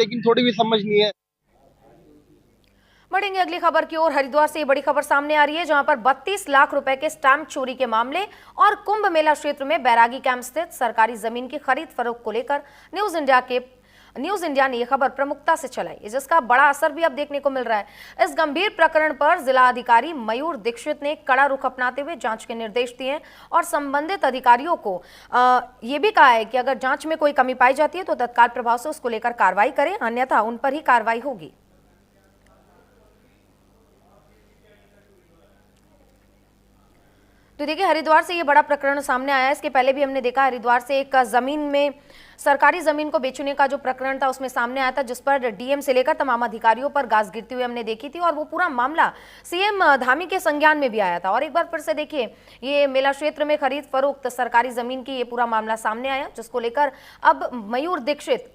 लेकिन थोड़ी भी समझ नहीं है। बढ़ेंगे अगली खबर की ओर। हरिद्वार से ये बड़ी खबर सामने आ रही है, जहां पर 32 लाख रुपए के स्टैंप चोरी के मामले और कुंभ मेला क्षेत्र में बैरागी कैंप स्थित सरकारी जमीन की खरीद फरोख्त को लेकर न्यूज इंडिया ने यह खबर प्रमुखता से चलाई, जिसका बड़ा असर भी अब देखने को मिल रहा है। इस गंभीर प्रकरण पर जिला अधिकारी मयूर दीक्षित ने कड़ा रुख अपनाते हुए जांच के निर्देश दिए हैं और संबंधित अधिकारियों को यह भी कहा है कि अगर जांच में कोई कमी पाई जाती है तो तत्काल प्रभाव से उसको लेकर कार्रवाई करें, अन्यथा उन पर ही कार्रवाई होगी। तो देखिए, हरिद्वार से ये बड़ा प्रकरण सामने आया है। इसके पहले भी हमने देखा हरिद्वार से एक जमीन में सरकारी जमीन को बेचने का जो प्रकरण था उसमें सामने आया था, जिस पर डीएम से लेकर तमाम अधिकारियों पर गाज गिरती हुई हमने देखी थी और वो पूरा मामला सीएम धामी के संज्ञान में भी आया था। और एक बार फिर से देखिए, ये मेला क्षेत्र में खरीद फरोख्त सरकारी जमीन की ये पूरा मामला सामने आया, जिसको लेकर अब मयूर दीक्षित,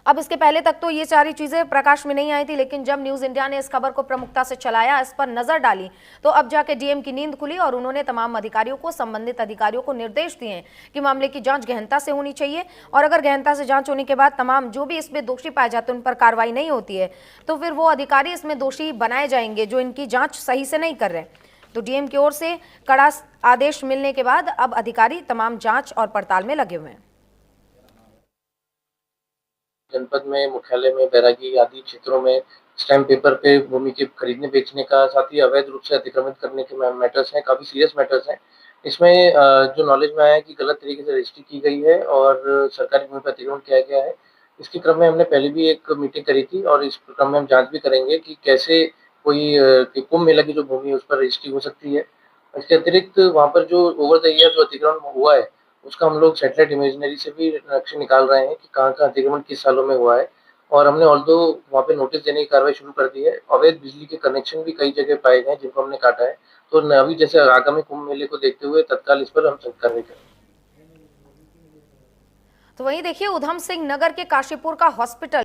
अब इसके पहले तक तो ये सारी चीजें प्रकाश में नहीं आई थी, लेकिन जब न्यूज इंडिया ने इस खबर को प्रमुखता से चलाया, इस पर नजर डाली, तो अब जाके डीएम की नींद खुली और उन्होंने तमाम अधिकारियों को, संबंधित अधिकारियों को निर्देश दिए हैं कि मामले की जांच गहनता से होनी चाहिए और अगर गहनता से जांच होने के बाद तमाम जो भी इसमें दोषी पाए जाते हैं उन पर कार्रवाई नहीं होती है तो फिर वो अधिकारी इसमें दोषी बनाए जाएंगे जो इनकी जांच सही से नहीं कर रहे। तो डीएम की ओर से कड़ा आदेश मिलने के बाद अब अधिकारी तमाम जांच और पड़ताल में लगे हुए हैं। जनपद में मुख्यालय में बैरागी आदि क्षेत्रों में स्टैम्प पेपर पे भूमि के खरीदने बेचने का, साथ ही अवैध रूप से अतिक्रमित करने के मैटर्स हैं, काफी सीरियस मैटर्स हैं। इसमें जो नॉलेज में आया है कि गलत तरीके से रजिस्ट्री की गई है और सरकारी भूमि पर अतिक्रमण किया गया है। इसके क्रम में हमने पहले भी एक मीटिंग करी थी और इस क्रम में हम जांच भी करेंगे कि कैसे कोई कुंभ मेला की जो भूमि है उस पर रजिस्ट्री हो सकती है। इसके अतिरिक्त वहाँ पर जो ओवर द ईयर जो अतिक्रमण हुआ है उसका हम लोग सैटेलाइट इमेजनरी से भी नक्शे निकाल रहे हैं कि कहाँ अतिक्रमण किस सालों में हुआ है। और हमने ऑल्दो वहाँ पे नोटिस देने की कार्रवाई शुरू कर दी है। अवैध बिजली के कनेक्शन भी कई जगह पाए गए जिनको हमने काटा है। तो अभी जैसे आगामी कुंभ मेले को देखते हुए तत्काल इस पर हम कार्रवाई करें। तो वहीं देखिए, उधम सिंह नगर के काशीपुर का हॉस्पिटल